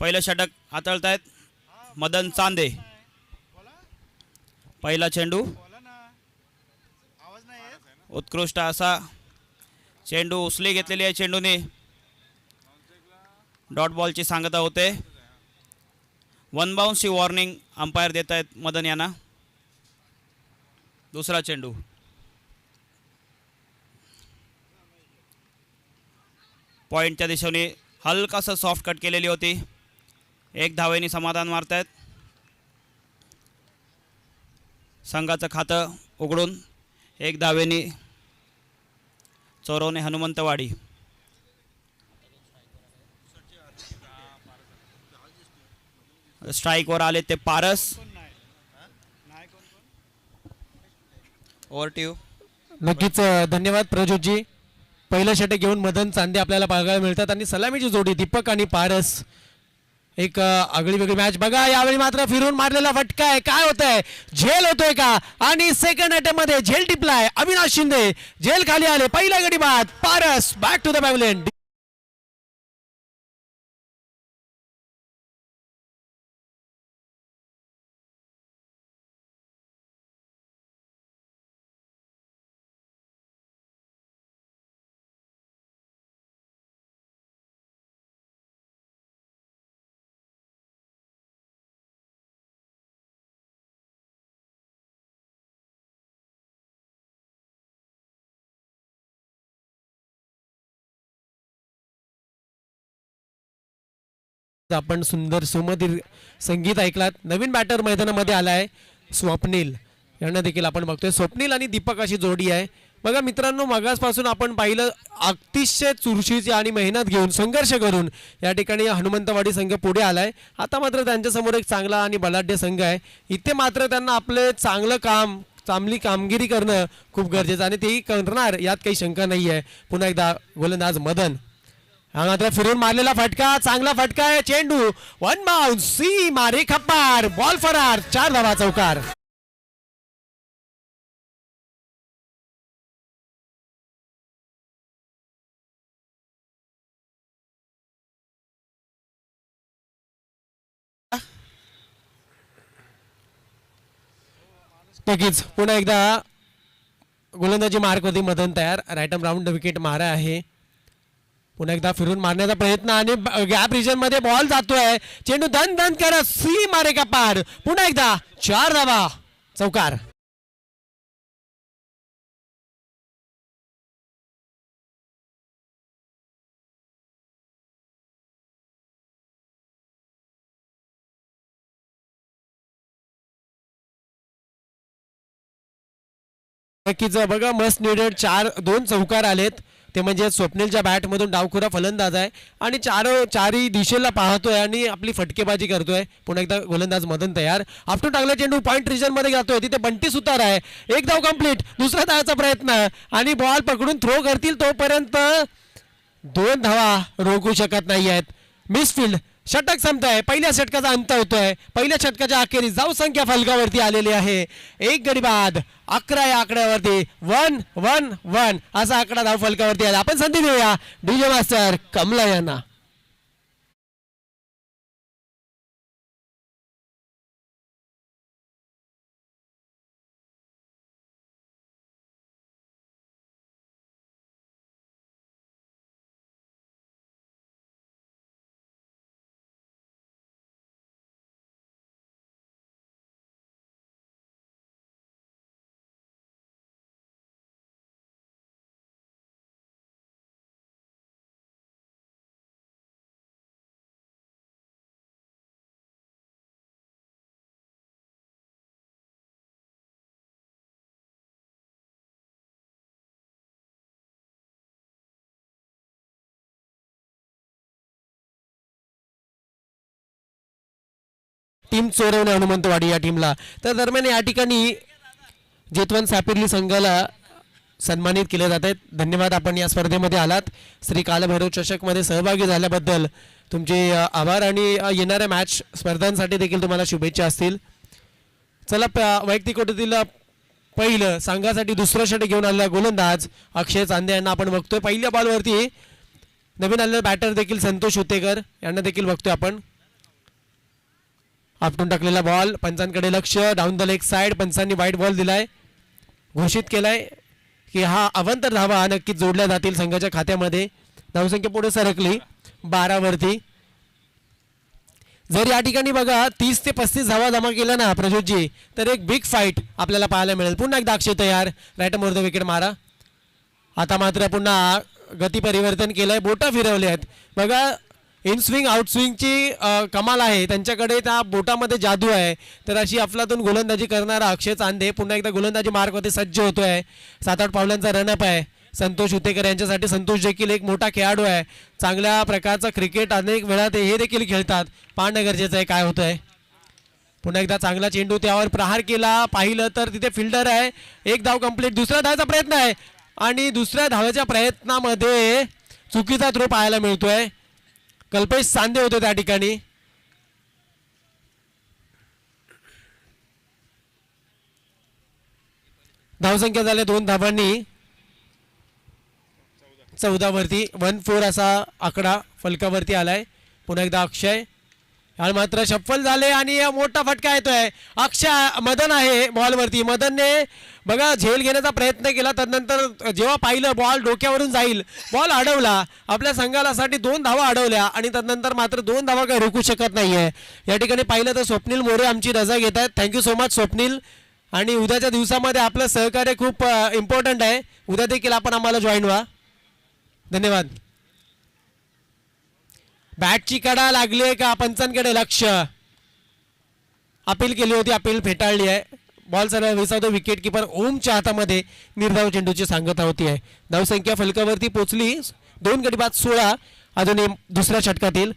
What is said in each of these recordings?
पहिलं षटक हाताळतायत मदन चांदे. पहिला चेंडू उत्कृष्ट असा चेंडू उचली घेतलेली आहे चेंडूने. डॉट बॉलची सांगता होते. वन बाउन्सची वॉर्निंग अंपायर देत आहेत मदन यांना. दुसरा चेंडू पॉइंटच्या दिशेने हलकासा सॉफ्ट कट केलेली होती. एक धावेने समाधान मारतायत. संघाचं खातं उघडून एक धावेने चोरवणे हनुमंतवाडी. स्ट्राईकवर आले ते पारस. Over to you. नक्कीच धन्यवाद प्रज्योतजी. पहिलं षटक घेऊन मदन चांदे आपल्याला बघायला मिळतात आणि सलामीची जोडी दीपक आणि पारस. एक आगळी वेगळी मॅच बघा. यावेळी मात्र फिरून मारलेला फटका आहे. काय होतंय? झेल होतोय का? आणि सेकंड अटेम्प्ट मध्ये झेल टिपलाय. अविनाश शिंदे झेल खाली आले. पहिला गडी बाद. Paras back to the pavilion. आपण सुंदर सुमधुर संगीत ऐकलात. नवीन बॅटर मैदानामध्ये आलाय स्वप्नील. यांना देखील आपण बघतोय. स्वप्नील आणि दीपक अशी जोडी आहे. बघा मित्रांनो, मगासपासून आपण पाहिलं अतिशय चुरशीची आणि मेहनत घेऊन संघर्ष करून या ठिकाणी हनुमंतवाडी संघ पुढे आलाय. आता मात्र त्यांच्यासमोर एक चांगला आणि बलाढ्य संघ आहे. इथे मात्र त्यांना आपले चांगली कामगिरी करणं खूप गरजेचं आणि तेही करणार यात काही शंका नाही आहे. पुन्हा एकदा गोलंदाज मदन. हा मात्र फिरून मारलेला फटका. चांगला फटका आहे. चेंडू वन बाउन्स. सी मारे खप्पार. बॉल फरार. 4 धावा चौकार. नक्कीच पुन्हा एकदा गोलंदाजी मार्क होती. मदन तयार. राईट आर्म राऊंड विकेट मारा आहे. पुन्हा एकदा फिरून मारण्याचा प्रयत्न आणि गॅप रिजन मध्ये बॉल जातोय. चेंडू धन धन करत सी मारे का पार. पुन्हा एकदा 4 धावा चौकार. नक्कीच बघा मस्ट निडेड 2 चौकार आलेत. ते म्हणजे स्वप्नीलच्या बॅटमधून डावखुरा फलंदाज आहे आणि चारही दिशेला पाहतोय आणि आपली फटकेबाजी करतोय. पुन्हा एकदा गोलंदाज मदन तयार. आपटून टाकला चेंडू पॉइंट रिजन मध्ये जातोय. तिथे बंटी सुतार आहे. एक धाव कंप्लीट. दुसरा धावाचा प्रयत्न आणि बॉल पकडून थ्रो करतील तोपर्यंत 2 धावा रोखू शकत नाही आहेत. मिसफिल्ड. षटक संपतंय. पहिल्या षटकाचा अंत होतोय. पहिल्या षटकाच्या अखेरीस धावसंख्या फलकावरती आलेली आहे. एक गडी बाद. 11 या आकड्यावरती 1-1-1 असा आकडा धाव फलकावरती आहे. आपण संधी देऊया डीजे मास्टर कमला यांना. टीम चोरवणे हनुमंतवाडी या टीमला. तर दरम्यान या ठिकाणी जेतवन सापिर्ली संघाला सन्मानित केले जात आहेत. धन्यवाद आपण या स्पर्धेमध्ये आलात. श्री कालभैरव चषकमध्ये सहभागी झाल्याबद्दल तुमचे आभार आणि येणाऱ्या मॅच स्पर्धांसाठी देखील तुम्हाला शुभेच्छा असतील. चला वैयक्तिक कोटीतील पहिलं संघासाठी दुसरं षटक घेऊन आलेला गोलंदाज अक्षय चांदे यांना आपण बघतोय. पहिल्या बॉलवरती नवीन आलेला बॅटर देखील संतोष हुतेकर यांना देखील बघतोय आपण. आपटून टाकलेला बॉल, पंचांकडे लक्ष, डाऊन द लेग साइड. पंचांनी वाईट बॉल दिलाय, घोषित केलाय की हा अवंतर धावा नक्कीच जोडल्या जातील संघाच्या खात्यामध्ये. धावसंख्या पुढे सरकली 12 वरती. जर या ठिकाणी बघा 30 ते 35 धावा जमा केल्या ना प्रज्योतजी, तर एक बिग फाईट आपल्याला पाहायला मिळेल. पुन्हा एकदा अक्षय तयार, राईट मोर द विकेट मारा. आता मात्र पुन्हा गती परिवर्तन केलंय, बोटा फिरवले आहेत बघा. इन स्विंग आउट स्विंगची कमाल आहे त्यांच्याकडे, त्या बोटामध्ये जादू आहे. तर अशी अफलातून गोलंदाजी करणारा अक्षय चांदे पुन्हा एकदा गोलंदाजी मार्गमध्ये सज्ज होतोय. 7-8 पावलांचा रनअप आहे संतोष उतेकर यांच्यासाठी. संतोष देखील एक मोठा खेळाडू आहे, चांगल्या प्रकारचा क्रिकेट अनेक वेळा ते हे देखील खेळतात. पाहणं गरजेचं आहे काय होतंय. पुन्हा एकदा चांगला चेंडू, त्यावर प्रहार केला, पाहिलं तर तिथे फिल्डर आहे. एक धाव कंप्लीट. दुसऱ्या धावाचा प्रयत्न आहे आणि दुसऱ्या धावाच्या प्रयत्नामध्ये चुकीचा थ्रो पाहायला मिळतोय. कल्पेश सांदे होते त्या ठिकाणी. धावसंख्या झाल्या 2 धावांनी 14 वरती. 1-4 असा आकडा फलकावरती आलाय. पुन्हा एकदा अक्षय, आणि मात्र शफल झाले आणि मोठा फटका येतोय. अक्षय मदन आहे बॉलवरती. मदनने बघा झेल घेण्याचा प्रयत्न केला, तदनंतर जेव्हा पाहिलं बॉल डोक्यावरून जाईल, बॉल अडवला. आपल्या संघाला साठी 2 धावा अडवल्या आणि तदनंतर मात्र 2 धावा काही रोखू शकत नाहीये. या ठिकाणी पाहिलं तर स्वप्नील मोरे आमची रजा घेत आहेत. Thank you so much Swapnil. आणि उद्याच्या दिवसामध्ये आपलं सहकार्य खूप इम्पॉर्टंट आहे. उद्या देखील आपण आम्हाला जॉईन व्हा. धन्यवाद. बॅटची कडा लागली आहे का? पंचांकडे लक्ष. अपील केली होती, अपील फेटाळली आहे. बॉल सरळ विसावतो. विकेट किपर ओमच्या हातामध्ये निर्धाव चेंडूची सांगता होती आहे. धावसंख्या फलकावरती पोचली 2 गडी बाद 16. अजूनही दुसऱ्या षटकातील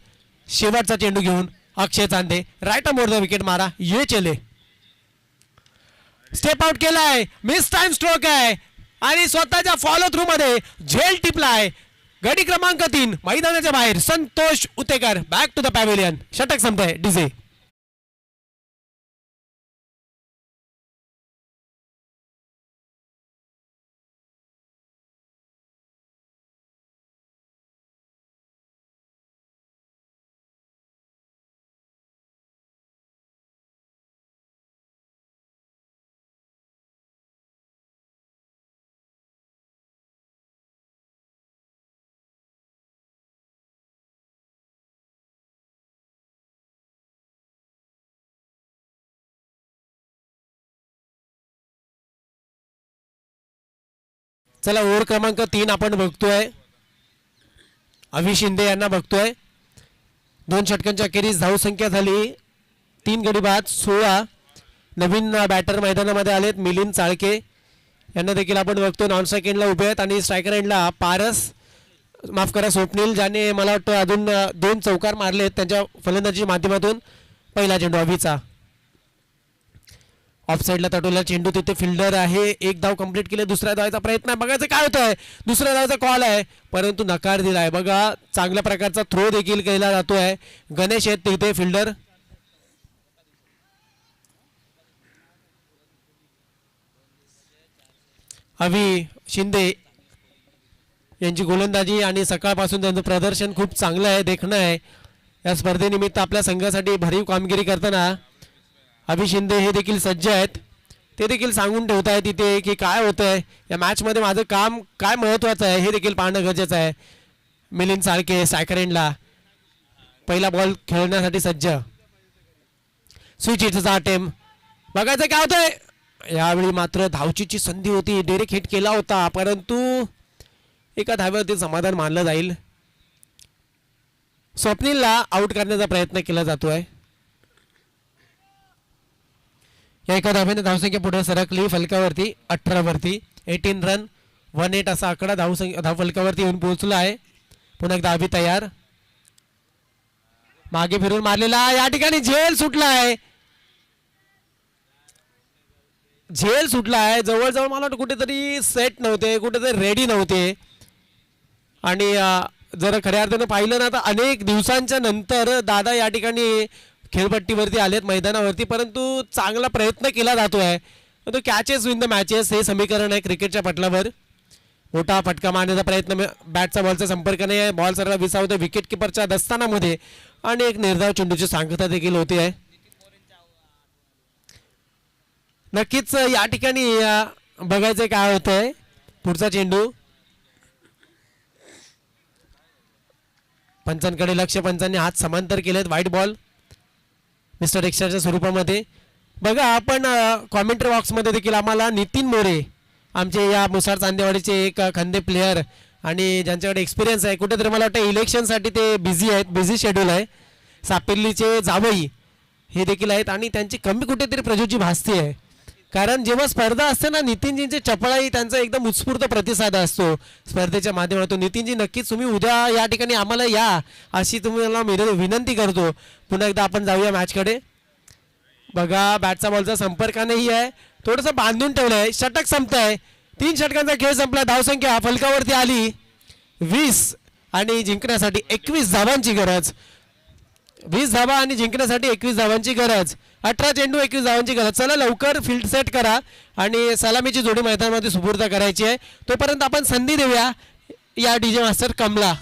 शेवटचा चेंडू घेऊन अक्षय चांदे, राईट मोर विकेट मारा. ये चले, स्टेप आउट केलाय, मिस टाइम स्ट्रोक आहे आणि स्वतःच्या फॉलो थ्रू मध्ये झेल टिपलाय. गडी क्रमांक 3 मैदानाच्या बाहेर. Santosh Utekar back to the pavilion. षटक संपतंय. डीजे चला ओव्हर क्रमांक 3 आपण बघतोय. अभि शिंदे यांना बघतोय. 2 षटकांच्या अखेरीस धावसंख्या झाली 3 गडी बाद 16. नवीन बॅटर मैदानामध्ये आलेत मिलिंद चाळके यांना देखील आपण बघतो. नॉन स्ट्राईक एंडला उभे आहेत आणि स्ट्रायकर एंडला पारस, माफ करा स्वप्नील, ज्याने मला वाटतं अजून 2 चौकार मारलेत त्यांच्या फलंदाजीच्या माध्यमातून. पहिला चेंडू अभिचा ऑफ साईडला तटवला चेंडू, तिथे फिल्डर आहे. 1 धाव कंप्लीट केले. दुसऱ्या धावाचा प्रयत्न आहे, बघायचं काय होतंय. दुसऱ्या धावाचा कॉल आहे परंतु नकार दिलाय. बघा चांगल्या प्रकारचा थ्रो देखील केला जातोय. गणेश आहेत तिथे फिल्डर. अभि शिंदे यांची गोलंदाजी आणि सकाळपासून त्यांचं प्रदर्शन खूप चांगलं आहे, देखणं आहे. या स्पर्धेनिमित्त आपल्या संघासाठी भरीव कामगिरी करताना अभि शिंदे हे देखील सज्ज आहेत. ते देखील सांगून ठेवत आहेत तिथे की काय होतंय या मॅचमध्ये, माझं काम काय महत्त्वाचं आहे हे देखील पाहणं गरजेचं आहे. मिलिंद साळके स्ट्रायकर एंडला पहिला बॉल खेळण्यासाठी सज्ज. स्विच हिटचा अटेम्प्ट, बघायचं काय होतंय. यावेळी मात्र धावचीची संधी होती, डायरेक्ट हिट केला होता परंतु एका धाव्यावरती समाधान मानलं जाईल. स्वप्नीलला आउट करण्याचा प्रयत्न केला जातोय. या एका धाव्याने धावसंख्या पुढे सरकली फलकावरती 18 वरती. 18 रन 1-8 असा आकडा धाव फलकावरती येऊन पोहोचला आहे. पुन्हा एकदा अभि तयार, मागे फिरून मारलेला. या ठिकाणी झेल सुटला आहे, झेल सुटला आहे. जवळजवळ मला वाटतं कुठेतरी सेट नव्हते, कुठेतरी रेडी नव्हते. आणि जर खऱ्या अर्थानं पाहिलं ना तर अनेक दिवसांच्या नंतर दादा या ठिकाणी खेळपट्टीवरती आलेत मैदानावरती, परंतु चांगला प्रयत्न केला जातोय. तो कॅचेस विन द मॅचेस हे समीकरण आहे क्रिकेटच्या पटलावर. मोठा फटका मारण्याचा प्रयत्न, बॅटचा बॉलचा संपर्क नाही आहे. बॉल सरळ विसावतो विकेट किपरच्या दस्तानामध्ये आणि एक निर्धाव चेंडूची सांगता देखील होते आहे. नक्कीच या ठिकाणी बघायचं काय होतंय. पुढचा चेंडू पंचांकडे लक्ष. पंचांनी हात समांतर केलेत. वाईट बॉल मिस्टर एक्स्ट्राच्या स्वरूपामध्ये. बघा आपण कॉमेंट्री बॉक्समध्ये देखील आम्हाला नितीन मोरे आमचे या मुसाड चांदेवाडीचे एक खंदे प्लेयर आणि ज्यांच्याकडे एक्सपिरियन्स आहे, कुठेतरी मला वाटतं इलेक्शनसाठी ते बिझी आहेत, बिझी शेड्यूल आहे. सापिर्लीचे जावई हे देखील आहेत आणि त्यांची कमी कुठेतरी प्रज्योतजी भासती आहे. कारण जेव्हा स्पर्धा असते ना, नितीनजींची चपळाई त्यांचा एकदम उत्स्फूर्त प्रतिसाद असतो स्पर्धेच्या माध्यमातून. नितीनजी नक्कीच तुम्ही उद्या या ठिकाणी आम्हाला या अशी तुम्हाला विनंती करतो. पुन्हा एकदा आपण जाऊया मॅचकडे. बघा बॅटचा बॉलचा संपर्कानेही आहे, थोडंसं बांधून ठेवलं आहे. षटक संपत आहे. 3 षटकांचा खेळ संपला. धावसंख्या फलकावरती आली 20 आणि जिंकण्यासाठी 21 धावांची गरज. 20 धावा आणि जिंकण्यासाठी 21 धावांची गरज. 18 चेंडू 21 धावांची गरज. चला लवकर फील्ड सेट करा आणि सलामीची जोडी मैदानामध्ये सुपूर्द करायची आहे. तोपर्यंत आपण संधी देऊया या डीजे मास्टर कमला.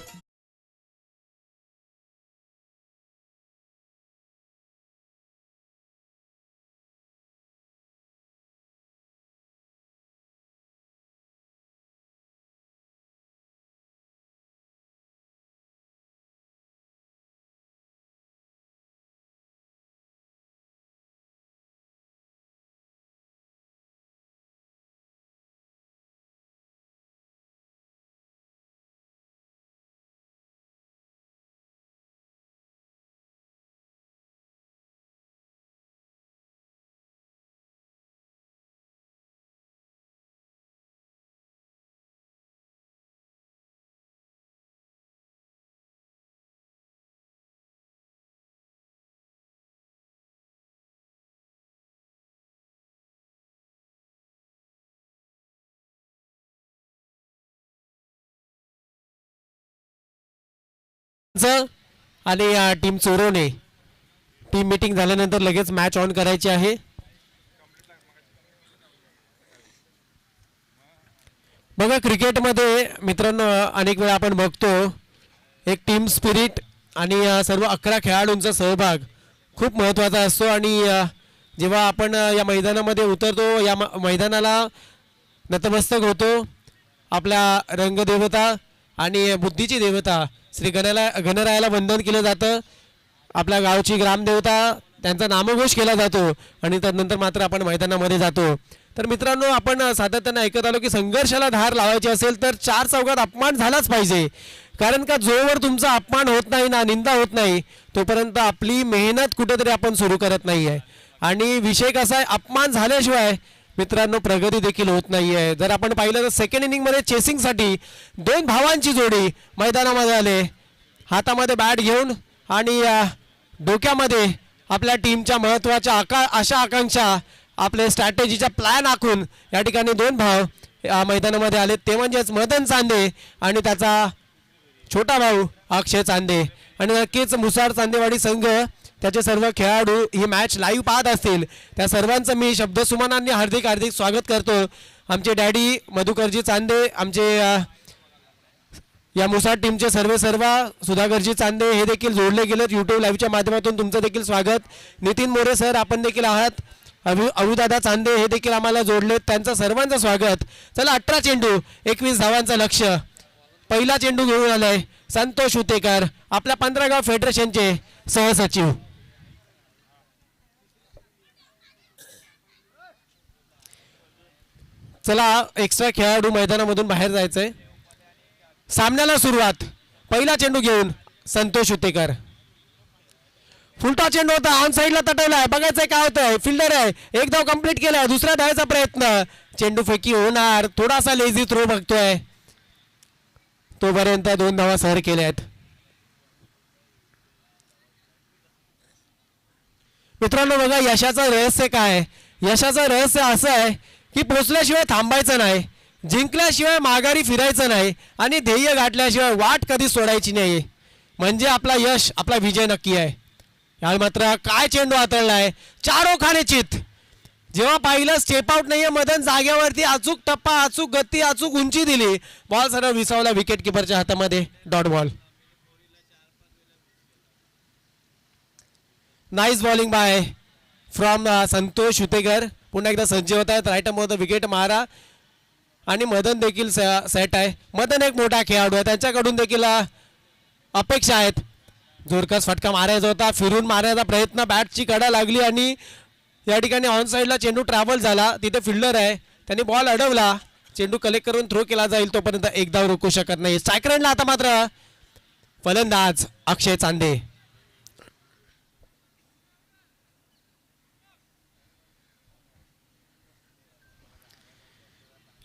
आणि टीम चोरवणे टीम मीटिंग झाल्यानंतर लगेच मॅच ऑन करायची आहे. बघा क्रिकेटमध्ये मित्रांनो अनेक वेळा आपण बघतो एक टीम स्पिरिट आणि सर्व 11 खेळाडूंचा सहभाग खूप महत्त्वाचा असतो. आणि जेव्हा आपण या मैदानामध्ये उतरतो, या मैदानाला नतमस्तक होतो, आपल्या रंगदेवता आणि बुद्धीची देवता श्री गणरायाला वंदन केलं जातं. आपल्या गावची ग्रामदेवता त्यांचा नामघोष केला जातो आणि त्यानंतर मात्र आपण मैदानामध्ये जातो. तर मित्रांनो आपण सातत्याने ऐकत आलो की संघर्षाला धार लावायची असेल तर 4 चौघात अपमान झालाच पाहिजे. कारण का जोवर तुमचा अपमान होत नाही ना, निंदा होत नाही, तोपर्यंत आपली मेहनत कुठेतरी आपण सुरू करत नाही आहे. आणि विषय कसा आहे, अपमान झाल्याशिवाय मित्रांनो प्रगती देखील होत नाही आहे. जर आपण पाहिलं तर सेकंड इनिंगमध्ये चेसिंगसाठी 2 भावांची जोडी मैदानामध्ये आले, हातामध्ये बॅट घेऊन आणि डोक्यामध्ये आपल्या टीमच्या महत्त्वाच्या आशा आकांक्षा, आपले स्ट्रॅटेजीचा प्लॅन आखून या ठिकाणी 2 भाव मैदानामध्ये आले. ते म्हणजेच मदन चांदे आणि त्याचा छोटा भाऊ अक्षय चांदे. आणि नक्कीच मुसाड चांदेवाडी संघ, त्याचे सर्व खेळाडू ही मॅच लाईव्ह पाहत असतील, त्या सर्वांचं मी शब्दसुमनांनी हार्दिक हार्दिक स्वागत करतो. आमचे डॅडी मधुकरजी चांदे, आमचे या मुसाड टीमचे सर्व सुधाकरजी चांदे हे देखील जोडले गेलेत यूट्यूब लाईव्हच्या माध्यमातून. तुमचं देखील स्वागत. नितीन मोरे सर आपण देखील आहात. अबुदादा चांदे हे देखील आम्हाला जोडलेत, त्यांचं सर्वांचं स्वागत. चला 18 चेंडू 21 धावांचं लक्ष. पहिला चेंडू घेऊन आलाय संतोष उतेकर, आपल्या 15 गाव फेडरेशनचे सहसचिव. चला एक्स्ट्रा खेळाडू मैदानामधून बाहेर जायचंय. सामन्याला सुरुवात. पहिला चेंडू घेऊन संतोष उतेकर. फुलटा चेंडू होता, ऑन साईडला तटवलाय, बघायचंय काय होतंय. फिल्डर आहे, एक धाव कंप्लीट केलाय, दुसऱ्या धावाचा प्रयत्न, चेंडू फेकी होणार. थोडासा लेझी थ्रो बघतोय, तोपर्यंत 2 धावा सर केल्यात. मित्रांनो बघा यशाचं रहस्य काय. यशाचं रहस्य असं आहे की पोचल्याशिवाय थांबायचं नाही, जिंकल्याशिवाय माघारी फिरायचं नाही आणि ध्येय गाठल्याशिवाय वाट कधी सोडायची नाही. म्हणजे आपला यश, आपला विजय नक्की आहे. यावेळी मात्र काय चेंडू हाताळलाय, 4 खाने चित. जेव्हा पाहिलं स्टेप आउट नाहीये, मदन जाग्यावरती अचूक टप्पा, अचूक गती, अचूक उंची दिली, बॉल सरळ विसावला विकेट किपरच्या हातामध्ये. Dot ball. Nice bowling bye from Santosh Utekar. पुन्हा एकदा सज्ज होत आहेत. राईट मध्ये विकेट मारा आणि मदन देखील सेट आहे. मदन एक मोठा खेळाडू आहे, त्यांच्याकडून देखील अपेक्षा आहेत. जोरकस फटका मारायचा होता, फिरून मारण्याचा प्रयत्न, बॅटची कडा लागली आणि या ठिकाणी ऑन साईडला चेंडू ट्रॅव्हल झाला. तिथे फिल्डर आहे, त्यांनी बॉल अडवला. चेंडू कलेक्ट करून थ्रो केला जाईल, तोपर्यंत एक धाव रोखू शकत नाही. स्ट्राईक रेंजला आता मात्र फलंदाज अक्षय चांदे.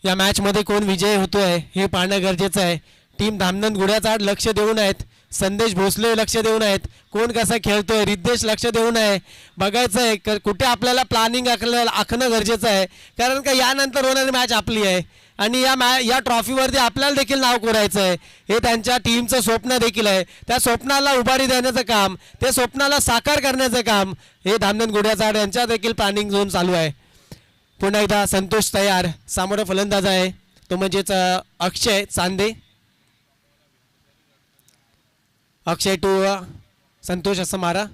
या मॅच मध्ये कोण विजय होतोय हे पाहणं गरजेचं आहे. टीम धामनंद घोड्याचा लक्ष देऊन आहेत, संदेश भोसले लक्ष देऊन आहेत, कोण कसा खेळतोय रिद्देश लक्ष देऊन आहे. बघायचं आहे कुठे आपल्याला प्लॅनिंग आखणं गरजेचं आहे, कारण का यानंतर होणारी मॅच आपली आहे आणि या ट्रॉफीवरती आपल्याला देखील नाव कोरायचं आहे. हे त्यांच्या टीमचं स्वप्न देखील आहे. त्या स्वप्नाला उभारी देण्याचं काम, ते स्वप्नाला साकार करण्याचं काम हे धामनंद घोड्याचा यांच्या देखील प्लॅनिंग झोन चालू आहे. पुन्हा एकदा संतोष तयार, समोर फलंदाज आहे तो म्हणजेच अक्षय चांदे. अक्षय टू संतोष असं मारा,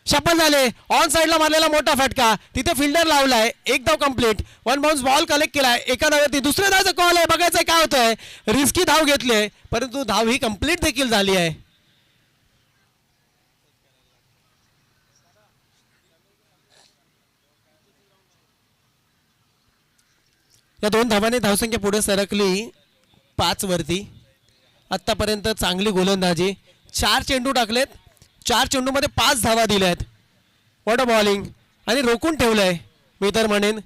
शपल झाले. ऑन साईडला मारलेला मोठा फटका, तिथे फिल्डर लावलाय. एक धाव complete, one bounce ball collect केलाय. एका धावेवरती दुसऱ्या धावचा कॉल आहे. बघायचं काय होतंय, रिस्की धाव घेतली परंतु धाव ही कंप्लीट देखील झाली आहे. या 2 धावांनी धावसंख्या पुढे सरकली 5 वरती. आतापर्यंत चांगली गोलंदाजी, 4 चेंडू टाकलेत, 4 चेंडूमध्ये 5 धावा दिल्यात. वॉट अ बॉलिंग, आणि रोखून ठेवलंय मी तर म्हणेन.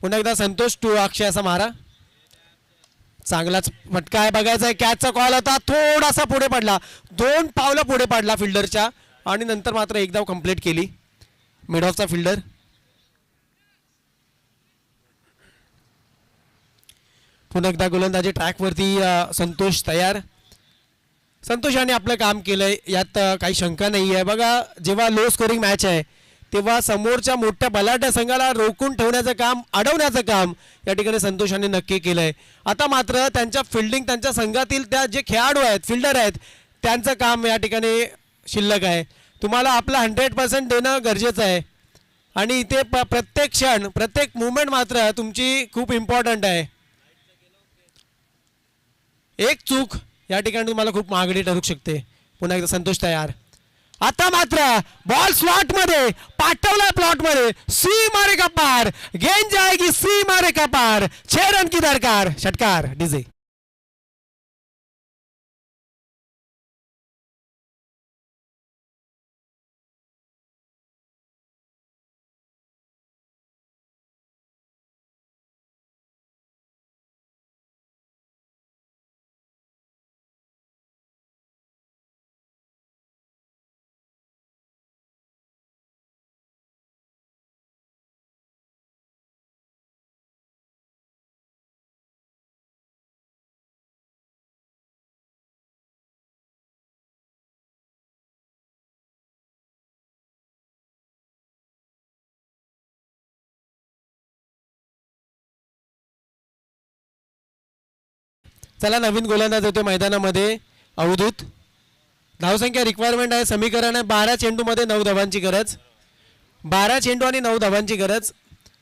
पुन्हा एकदा संतोष टू अक्षय असा मारा, चांगलाच फटका आहे. बघायचा आहे, कॅचचा कॉल होता, थोडासा पुढे पडला, 2 पावलं पुढे पडला फिल्डरच्या आणि नंतर मात्र एक धाव कंप्लीट केली मिड ऑफचा फिल्डर. पुन्हा एकदा गोलंदाजी ट्रॅकवरती संतोष तयार. संतोषाने आपलं काम केलंय, यात काही शंका नाही आहे. बघा, जेव्हा लो स्कोरिंग मॅच आहे तेव्हा समोरच्या मोठ्या बलाढ्य संघाला रोखून ठेवण्याचं काम, अडवण्याचं काम या ठिकाणी संतोषाने नक्की केलंय. आता मात्र त्यांच्या फिल्डिंग, त्यांच्या संघातील त्या जे खेळाडू आहेत, फिल्डर आहेत, त्यांचं काम या ठिकाणी शिल्लक आहे. तुम्हाला आपला 100% देणं गरजेचं आहे आणि इथे प्रत्येक क्षण, प्रत्येक मुवमेंट मात्र तुमची खूप इम्पॉर्टंट आहे. एक चूक या ठिकाणी तुम्हाला खूप महागडी ठरू शकते. पुन्हा एकदा संतोष तयार. आता मात्र बॉल स्लॉट मध्ये पाठवला, प्लॉट मध्ये, सी मारे का पार, गेंद जाएगी सी मारे का पार, 6 रन की दरकार. षटकार डीजे. चला, नवीन गोलंदाज येतो मैदानामध्ये अवधूत. धावसंख्या रिक्वायरमेंट आहे, समीकरण आहे 12 चेंडूमध्ये 9 धावांची गरज. 12 चेंडू आणि 9 धावांची गरज.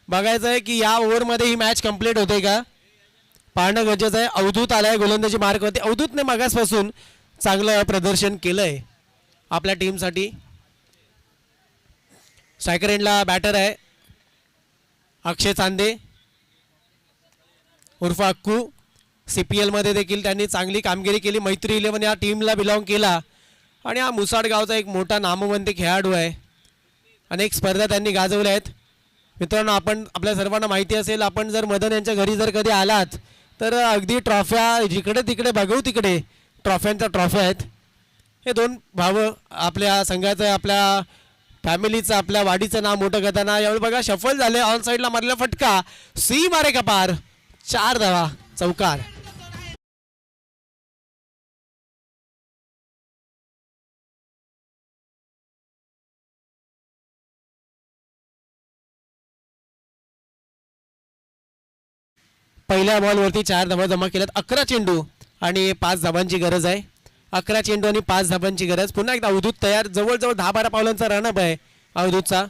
बघायचं आहे की या ओव्हरमध्ये ही मॅच कंप्लीट होते का, पाहणं गरजेचं आहे. अवधूत आलाय गोलंदाजी मार्कवरती. अवधूतने मागासपासून चांगलं प्रदर्शन केलंय आपल्या टीमसाठी. स्ट्रायकर एंडला बॅटर आहे अक्षय चांदे उर्फ अक्कू. CPL मध्ये देखील त्यांनी चांगली कामगिरी केली. मैत्री 11 या टीमला बिलॉंग केला आणि हा मुसाड गावचा एक मोठा नामवंत खेळाडू आहे. अनेक स्पर्धा त्यांनी गाजवल्या आहेत. मित्रांनो, आपल्या सर्वांना माहिती असेल, आपण जर मदन यांच्या घरी जर कधी आलात तर अगदी ट्रॉफ्या जिकडे तिकडे बघू तिकडे ट्रॉफ्यांच्या ट्रॉफ्या आहेत. हे 2 भाव आपल्या संघाचं, आपल्या फॅमिलीचं, आपल्या वाडीचं नाव मोठं करताना यावेळी बघा शफल झाले. ऑन साईडला मारलेला फटका, सी मारे का पार, 4 धावा, चौकार. पहिल्या बॉलवरती 4 धावा जमा केल्यात. 11 चेंडू आणि 5 धावांची गरज आहे. 11 चेंडू आणि 5 धावांची गरज. पुन्हा एकदा अवधूत तयार. जवळजवळ 10-12 पावलांचा रनअप आहे अवधूतचा.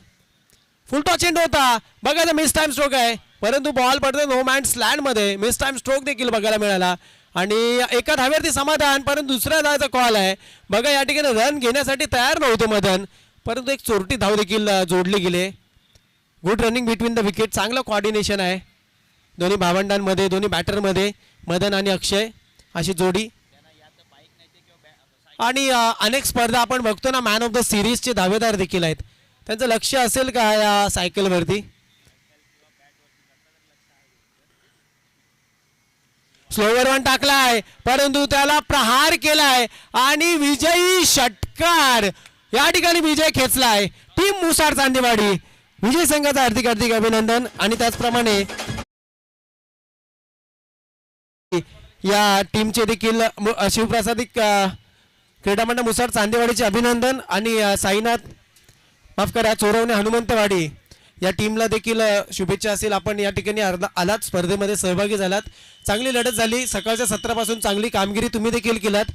फुल टॉस चेंडू होता बघा, मिस टाइम स्ट्रोक आहे, परंतु बॉल पडतो नो मॅन्स लँड मध्ये. मिस टाइम स्ट्रोक देखील बघायला मिळाला आणि एका धाव्यावरती समाधान, परंतु दुसऱ्या धावाचा कॉल आहे बघा. या ठिकाणी रन घेण्यासाठी तयार नव्हते मदन, परंतु एक चोरटी धाव देखील जोडली गेले. Good running between the wicket, चांगलं कॉर्डिनेशन आहे दोन्ही भावंडांमध्ये, दोन्ही बॅटरमध्ये, मदन आणि अक्षय अशी जोडी. आणि अनेक स्पर्धा आपण बघतो ना, मॅन ऑफ द सिरीजचे दावेदार देखील आहेत. त्यांचं लक्ष असेल का या सायकलवरती? स्लोवर वन टाकलाय, परंतु त्याला प्रहार केलाय आणि विजयी षटकार या ठिकाणी विजय खेचलाय टीम मुसार चांदेवाडी. विजय संघाचं हार्दिक हार्दिक अभिनंदन. आणि त्याचप्रमाणे या टीमचे देखील शिवप्रसादिक क्रीडा मंडळ मुसार चांदेवाडीचे अभिनंदन. आणि साईनाथ माफ करा चोरवणे हनुमंतवाडी या टीमला देखील शुभेच्छा असेल. आपण या ठिकाणी आलात, स्पर्धेमध्ये सहभागी झालात, चांगली लढत झाली. सकाळच्या सत्रापासून चांगली कामगिरी तुम्ही देखील केलात.